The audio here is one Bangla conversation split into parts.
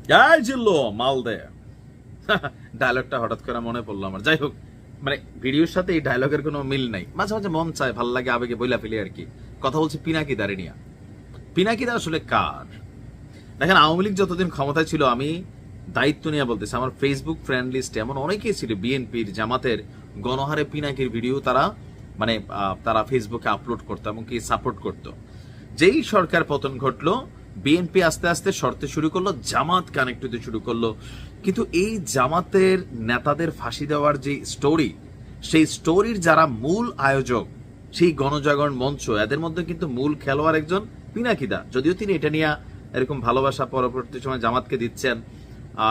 এই জিল্লো মাল দে। ডায়লগটা হঠাৎ করে মনে পড়লো আমার। যাই হোক, মানে ভিডিওর সাথে এই ডায়লগের কোনো মিল নাই, মাঝে মাঝে মন চায়, ভাল লাগে, আবেগে বইলা ফেলি আর কি। কথা বলছি পিনাকি দাঁড়িয়ে। পিনাকিদা আসলে কার? দেখেন, আওয়ামী লীগ যতদিন ক্ষমতায় ছিল, আমি দায়িত্ব নিয়ে বলতেছি, আমার ফেসবুক ফ্রেন্ড লিস্টে এমন অনেকেই ছিল বিএনপির, জামাতের গণহারে পিনাকির ভিডিও তারা মানে তারা ফেসবুকে আপলোড করতো এবং কি সাপোর্ট করতো। যেই সরকার পতন ঘটলো, বিএনপি আস্তে আস্তে সরতে শুরু করলো, জামাত কানেক্ট হতে শুরু করলো। কিন্তু এই জামাতের নেতাদের ফাঁসি দেওয়ার যে স্টোরি, সেই স্টোরির যারা মূল আয়োজক, সেই গণজাগরণ মঞ্চ, এদের মধ্যে কিন্তু মূল খেলোয়াড় একজন পিনাকিদা। যদিও তিনি এটা নিয়ে এরকম ভালোবাসা পরবর্তী সময় জামাতকে দিচ্ছেন,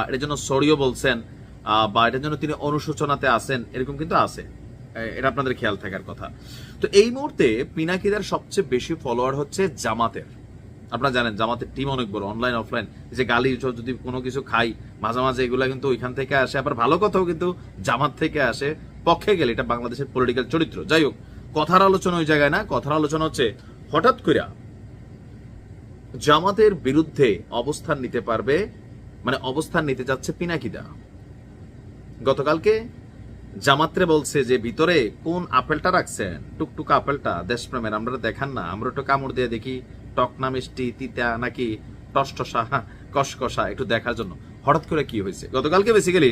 এটার জন্য সরিও বলছেন, বা এটার জন্য তিনি অনুশোচনাতে আছেন, এরকম কিন্তু আছে, এটা আপনাদের খেয়াল থাকার কথা। তো এই মুহূর্তে পিনাকিদার সবচেয়ে বেশি ফলোয়ার হচ্ছে জামাতের। আপনারা জানেন জামাতের টিম অনেক বড়, অনলাইন অফলাইন। যে গালি যদি কোনো কিছু খাই মাঝে মাঝে, এগুলা কিন্তু ওইখান থেকে আসে, আবার ভালো কথাও কিন্তু জামাত থেকে আসে। পক্ষে গেলে এটা বাংলাদেশের পলিটিক্যাল চরিত্র। যাই হোক, কথার আলোচনা ওই জায়গায় না, কথার আলোচনা হচ্ছে হঠাৎ করে জামাতের বিরুদ্ধে অবস্থান নিতে পারবে, মানে অবস্থান নিতে যাচ্ছে পিনাকিদা। গতকালকে জামাতরে বলছে যে ভিতরে কোন আপেলটা রাখছেন, টুকটুক আপেলটা দেশপ্রেমের, আমরা দেখান না, আমরা একটু কামড় দিয়ে দেখি টকনা মিষ্টি তিতা নাকি টসটসা কসকসা, একটু দেখার জন্য। হঠাৎ করে কি হয়েছে? গতকালকে বেসিক্যালি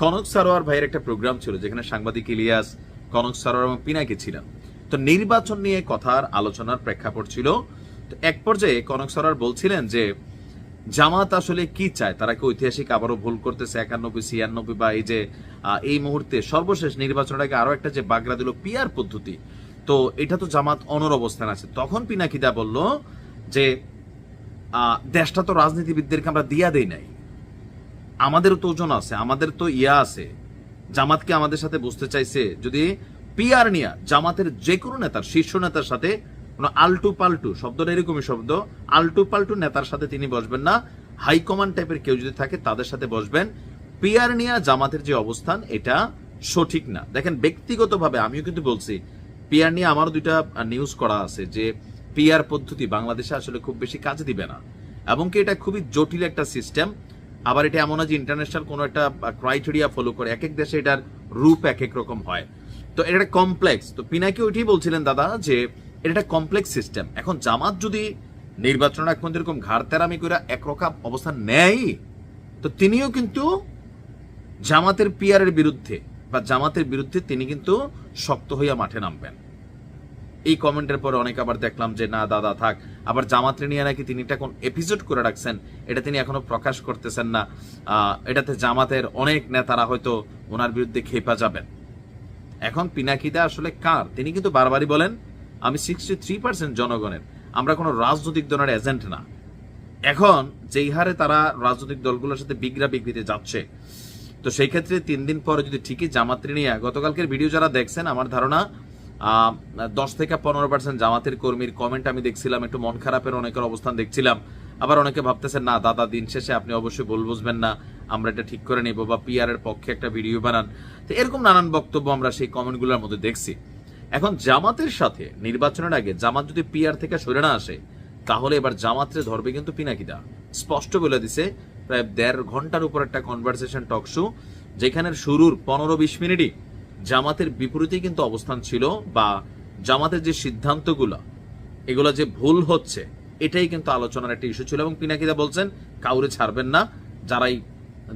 কনক সারোয়ার ভাইয়ের একটা প্রোগ্রাম ছিল, যেখানে সাংবাদিক ইলিয়াস, কনক সারোয়ার এবং পিনাকি ছিলেন। তো নির্বাচন নিয়ে কথার আলোচনার প্রেক্ষাপট ছিল। তো এক পর্যায়ে কনক সারোয়ার বলছিলেন যে জামাত আসলে কি চায়, তারা কি ঐতিহাসিক আবারও ভুল করতেছে 91-96, বা এই যে এই মুহূর্তে সর্বশেষ নির্বাচনের আগে আরো একটা যে বাগড়া দিল পিআর পদ্ধতি, তো এটা তো জামাত অনর অবস্থান আছে। তখন পিনাকিদা বলল যে দেশটা তো রাজনীতিবিদদেরকে আমরা দিয়া দেই নাই, আমাদেরও তো ওজন আছে, আমাদের তো ইয়া আছে। জামাতকে আমাদের সাথে বসতে চাইছে, যদি পিআর নিয়া জামাতের যে কোনো নেতার, শীর্ষ নেতার সাথে আলটু পাল্টু, শব্দটা এরকমই শব্দ, আলটু পাল্টু নেতার সাথে তিনি বসবেন না। হাইকমান্ড টাইপের কেউ যদি থাকে তাদের সাথে বসবেন। পিআর নিয়ে জামাতের যে অবস্থান, এটা সঠিক না। দেখেন, ব্যক্তিগতভাবে আমিও কিন্তু বলছি, পিআর নিয়ে আমারও দুইটা নিউজ করা আছে যে পিআর পদ্ধতি বাংলাদেশে আসলে খুব বেশি কাজে দিবে না, এবং কি এটা খুবই জটিল একটা সিস্টেম। আবার এটা এমন না যে ইন্টারন্যাশনাল কোনো একটা ক্রাইটেরিয়া ফলো করে, এক এক দেশে এটার রূপ এক এক রকম হয়। তো এটা কমপ্লেক্স। তো পিনাকি ওইটাই বলছিলেন দাদা যে এটা একটা কমপ্লেক্স সিস্টেম। এখন জামাত যদি নির্বাচন এখন যেরকম ঘাড় তেরামি করে একরকম অবস্থান নেয়, তো তিনিও কিন্তু জামাতের পিআর এর বিরুদ্ধে বা জামাতের বিরুদ্ধে তিনি কিন্তু শক্ত হইয়া মাঠে নামবেন। এই কমেন্টের পরে অনেক আবার দেখলাম যে না দাদা থাক, আবার জামাতরে নিয়ে নাকি তিনি এটা কোন এপিসোড করে রাখছেন, এটা তিনি এখনো প্রকাশ করতেছেন না। এটাতে জামাতের অনেক নেতারা হয়তো ওনার বিরুদ্ধে খেপা যাবেন। এখন পিনাকিদা আসলে কার? তিনি কিন্তু বারবারই বলেন আমি 63% জনগণের, আমরা কোনো রাজনৈতিক দলের এজেন্ট না। এখন যেই হারে তারা রাজনৈতিক দলগুলোর সাথে বিগ্রা বিগ্রিতে যাচ্ছে, তো সেই ক্ষেত্রে 3 দিন পরে যদি ঠিকই জামাতরে নিয়ে, গতকালকের ভিডিও যারা দেখছেন, আমার ধারণা 10-15% জামাতের কর্মীর কমেন্ট আমি দেখছিলাম, একটু মন খারাপের অনেকের অবস্থান দেখছিলাম। আবার অনেকে ভাবতেছেন না দাদা দিন শেষে আপনি অবশ্যই বুঝবেন না, আমরা এটা ঠিক করে নেব, বা পিআর এর পক্ষে একটা ভিডিও বানান। তো এরকম নানান বক্তব্য আমরা সেই কমেন্টগুলোর মধ্যে দেখছি। এখন জামাতের সাথে নির্বাচনের আগে জামাত যদি পিআর থেকে সরে না আসে, তাহলে এবার জামাতরে ধরবে কিন্তু পিনাকিদা। স্পষ্ট বলে দিছে, প্রায় 1.5 ঘন্টার উপর একটা কনভারসেশন টক শো, যেখানের শুরুর 15-20 মিনিটই জামাতের বিপরীতে কিন্তু অবস্থান ছিল, বা জামাতের যে সিদ্ধান্তগুলো এগুলো যে ভুল হচ্ছে, এটাই কিন্তু আলোচনার একটা ইস্যু ছিল। এবং পিনাকিদা বলছেন কাউরে ছাড়বেন না,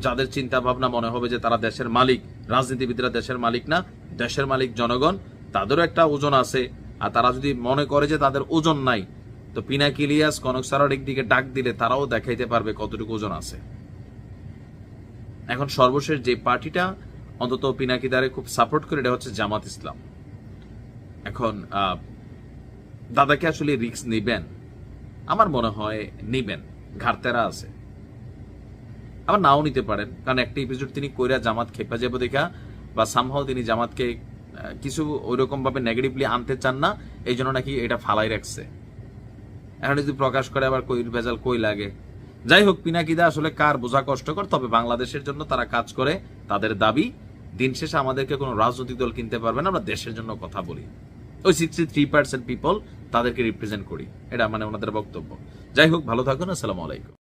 যাদের চিন্তা ভাবনা মনে হবে যে তারা দেশের মালিক, রাজনীতিবিদরা দেশের মালিক না, দেশের মালিক জনগণ, তাদেরও একটা ওজন আছে। আর তারা যদি মনে করে যে তাদের ওজন নাই, তো পিনাকি ইলিয়াস, কনক সারোয়ার দিকে ডাক দিলে তারাও দেখাইতে পারবে কতটুকু ওজন আছে। এখন সর্বশেষ যে পার্টিটা অন্তত পিনাকিদারে খুব সাপোর্ট করে, এটা হচ্ছে জামাত ইসলাম। এখন দাদাকে আসলে রিস্ক নিবেন? আমার মনে হয় নিবেন, ঘাটতেরা আছে। আবার নাও নিতে পারেন, কারণ একটা এপিসোড তিনি কইরা জামাত খেপা যাবো দেখা, বা সামহাও তিনি জামাতকে কিছু ওইরকম ভাবে নেগেটিভলি আনতে চান না, এই জন্য নাকি এটা ফালাই রাখছে। এখন যদি প্রকাশ করে আবার কই ভেজাল কই লাগে। যাই হোক, পিনাকিদা আসলে কার বোঝা কষ্টকর, তবে বাংলাদেশের জন্য তারা কাজ করে, তাদের দাবি। দিন শেষে আমাদেরকে কোনো রাজনৈতিক দল কিনতে পারবে না, আমরা দেশের জন্য কথা বলি। ওই 63% পিপল, তাদেরকে রিপ্রেজেন্ট করি, এটা মানে ওনাদের বক্তব্য। যাই হোক, ভালো থাকুন, আসসালামু আলাইকুম।